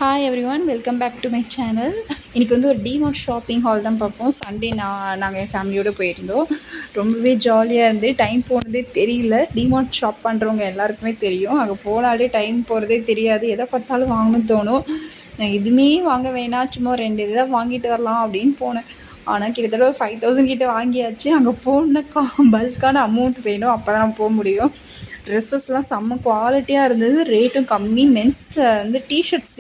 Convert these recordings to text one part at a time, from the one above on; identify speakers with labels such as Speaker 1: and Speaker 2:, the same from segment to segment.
Speaker 1: Hi everyone, welcome back to my channel. இன்றைக்கி வந்து ஒரு டிமார்ட் ஷாப்பிங் ஹால் தான் பார்ப்போம். சண்டே நாங்கள் என் ஃபேமிலியோடு போயிருந்தோம். ரொம்பவே ஜாலியாக இருந்து டைம் போனதே தெரியல. டிமார்ட் ஷாப் பண்ணுறவங்க எல்லாருக்குமே தெரியும். அங்கே போனாலே டைம் போகிறதே தெரியாது. எதை பார்த்தாலும் வாங்கணும்னு தோணும். நான் எதுவுமே வாங்க வேணாம், சும்மா 2 இதை வாங்கிட்டு வரலாம் அப்படின்னு போனேன். ஆனால் கிட்டத்தட்ட ஒரு 5000 கிட்டே வாங்கியாச்சு. அங்கே போன பல்கான அமௌண்ட் வேணும், அப்போ தான் போக முடியும். ட்ரெஸ்ஸஸ்லாம் செம்ம குவாலிட்டியாக இருந்தது, ரேட்டும் கம்மி. மென்ஸ் வந்து டிஷர்ட்ஸ்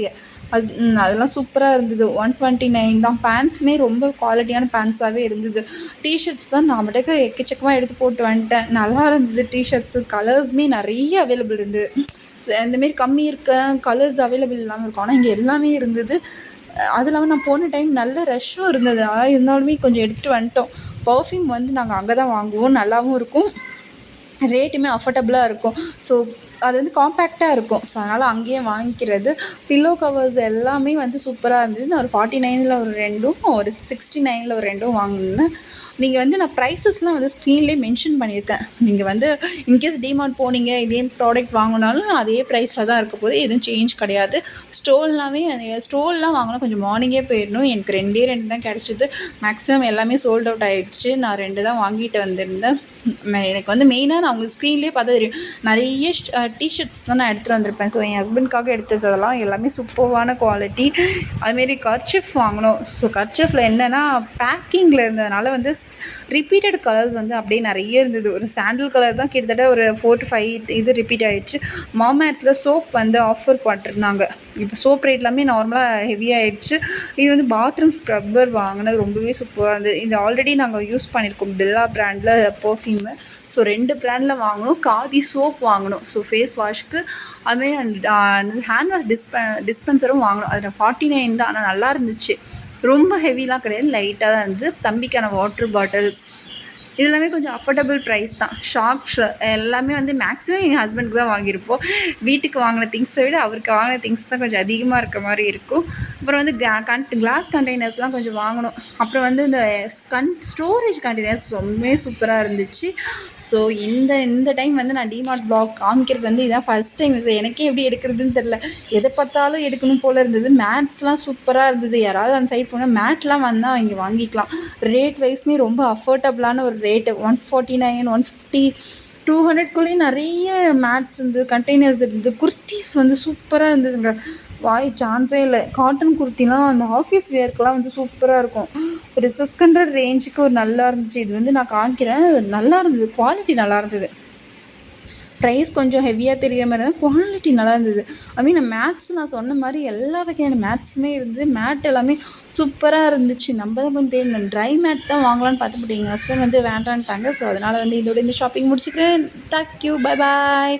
Speaker 1: அதெல்லாம் சூப்பராக இருந்தது. 129 தான். பேண்ட்ஸுமே ரொம்ப குவாலிட்டியான பேண்ட்ஸாகவே இருந்தது. டிஷர்ட்ஸ் தான் நான் மட்டும் எக்கச்சக்கமாக எடுத்து போட்டு வந்துட்டேன். நல்லா இருந்தது டிஷர்ட்ஸு. கலர்ஸுமே நிறைய அவைலபிள் இருந்தது. இந்தமாரி கம்மி இருக்க கலர்ஸ் அவைலபிள் இல்லாமல் இருக்கும், ஆனால் இங்கே எல்லாமே இருந்தது. அது இல்லாமல் நான் போன டைம் நல்ல ரஷ்ஷும் இருந்தது. இருந்தாலுமே கொஞ்சம் எடுத்துகிட்டு வந்துட்டோம். பர்ஃப்யூம் வந்து நாங்கள் அங்கே தான் வாங்குவோம். நல்லாவும் இருக்கும், ரேட்டுமே அஃபோர்டபுளாக இருக்கும். ஸோ அது வந்து காம்பேக்டாக இருக்கும். ஸோ அதனால் அங்கேயே வாங்கிக்கிறது. பில்லோ கவர்ஸ் எல்லாமே வந்து சூப்பராக இருந்தது. நான் ஒரு 49ல் ஒரு 2ம், ஒரு 69ல் ஒரு 2ம் வாங்கினேன். நீங்கள் வந்து நான் ப்ரைஸஸ்லாம் வந்து ஸ்க்ரீன்லேயே மென்ஷன் பண்ணியிருக்கேன். நீங்கள் வந்து இன்கேஸ் டிமார்ட் போனீங்க, இதே ப்ராடக்ட் வாங்கினாலும் அதே ப்ரைஸில் தான் இருக்க போது, எதுவும் சேஞ்ச் கிடையாது. ஸ்டோல்லாம் வாங்கினா கொஞ்சம் மார்னிங்கே போயிடணும். எனக்கு 2 தான் கிடச்சிது. மேக்ஸிமம் எல்லாமே சோல்ட் அவுட் ஆகிடுச்சு. நான் 2 தான் வாங்கிட்டு வந்திருந்தேன். எனக்கு வந்து மெயினாக நான் உங்களுக்கு ஸ்க்ரீன்லேயே பார்த்தா தெரியும், நிறைய டிஷர்ட்ஸ் தான் நான் எடுத்துகிட்டு வந்திருப்பேன். ஸோ என் ஹஸ்பண்டுக்காக எடுத்ததெல்லாம் எல்லாமே சூப்பர்வான குவாலிட்டி. அதுமாரி கர்ச்சீஃப் வாங்கினோம். ஸோ கர்ச்சீஃபில் என்னென்னா பேக்கிங்கில் இருந்ததுனால வந்து ரிப்பீட்டட் கலர்ஸ் வந்து அப்படியே நிறைய இருந்தது. ஒரு சாண்டில் கலர் தான் கிட்டத்தட்ட ஒரு 4 to 5 இது ரிப்பீட் ஆகிடுச்சு. மாமாஎர்த்தில் சோப் வந்து ஆஃபர் போட்டிருந்தாங்க. இப்போ சோப் ரேட் எல்லாமே நார்மலாக ஹெவியாகிடுச்சு. இது வந்து பாத்ரூம் ஸ்க்ரப்பர் வாங்கினது ரொம்பவே சூப்பராக இருந்தது. இது ஆல்ரெடி நாங்கள் யூஸ் பண்ணியிருக்கோம், பெல்லா பிராண்டில் பர்ஃப்யூமு. ஸோ 2 பிராண்டில் வாங்கணும். காதி சோப் வாங்கணும், ஸோ ஃபேஸ் வாஷ்க்கு. அதுமாரி ஹேண்ட் வாஷ் டிஸ்பென்சரும் வாங்கணும். அதில் 49 தான், ஆனால் நல்லா இருந்துச்சு. ரொம்ப ஹெவிலாம் கிடையாது, லைட்டாக தான் இருந்துச்சு. தம்பிக்கான வாட்டர் பாட்டில்ஸ் இதெல்லாமே கொஞ்சம் அஃபோர்டபுள் ப்ரைஸ் தான். ஷாக்ஸ் எல்லாமே வந்து மேக்ஸிமம் எங்கள் ஹஸ்பண்டுக்கு தான் வாங்கியிருப்போம். வீட்டுக்கு வாங்கின திங்ஸை விட அவருக்கு வாங்கின திங்ஸ் தான் கொஞ்சம் அதிகமாக இருக்க மாதிரி இருக்கும். அப்புறம் வந்து கிளாஸ் கண்டெய்னர்ஸ்லாம் கொஞ்சம் வாங்கணும். அப்புறம் வந்து இந்த ஸ்டோரேஜ் கண்டெய்னர்ஸ் ரொம்பவே சூப்பராக இருந்துச்சு. ஸோ இந்த டைம் வந்து நான் டிமார்ட் ப்ளாக் காமிக்கிறது வந்து இதான் ஃபஸ்ட் டைம். ஸோ எனக்கே எப்படி எடுக்கிறதுன்னு தெரில, எதை பார்த்தாலும் எடுக்கணும் போல் இருந்தது. மேட்ஸ்லாம் சூப்பராக இருந்தது. யாராவது அந்த சைட் போனால் மேட்லாம் வந்தால் இங்கே வாங்கிக்கலாம். ரேட் வைஸ்மே ரொம்ப அஃபோர்டபுளான ஒரு ரேட்டு. 149, 150, 200க்குள்ளேயே நிறைய மேட்ஸ் இருந்தது, கண்டெய்னர்ஸ் இருந்தது. குர்த்திஸ் வந்து சூப்பராக இருந்ததுங்க, சான்ஸே இல்லை. காட்டன் குர்த்திலாம் அந்த ஆஃபீஸ் வேர்க்கெலாம் வந்து சூப்பராக இருக்கும். ஒரு 600 ரேஞ்சுக்கு ஒரு நல்லா இருந்துச்சு. இது வந்து நான் காமிக்கிறேன், நல்லா இருந்தது, குவாலிட்டி நல்லா இருந்தது. ப்ரைஸ் கொஞ்சம் ஹெவியாக தெரிகிற மாதிரி தான், குவாலிட்டி நல்லா இருந்தது. நான் மேட்ஸ் நான் சொன்ன மாதிரி எல்லா வகையான மேட்ஸுமே இருந்தது. மேட் எல்லாமே சூப்பராக இருந்துச்சு. நம்ம தான் கொஞ்சம் தேடணும். ட்ரை மேட் தான் வாங்கலான்னு பார்த்துட்டு எங்கள் ஹஸ்பண்ட் வந்து வேண்டான்ட்டாங்க. ஸோ அதனால் வந்து இதோட இந்த ஷாப்பிங் முடிச்சுக்கிறேன். Thank you, bye bye.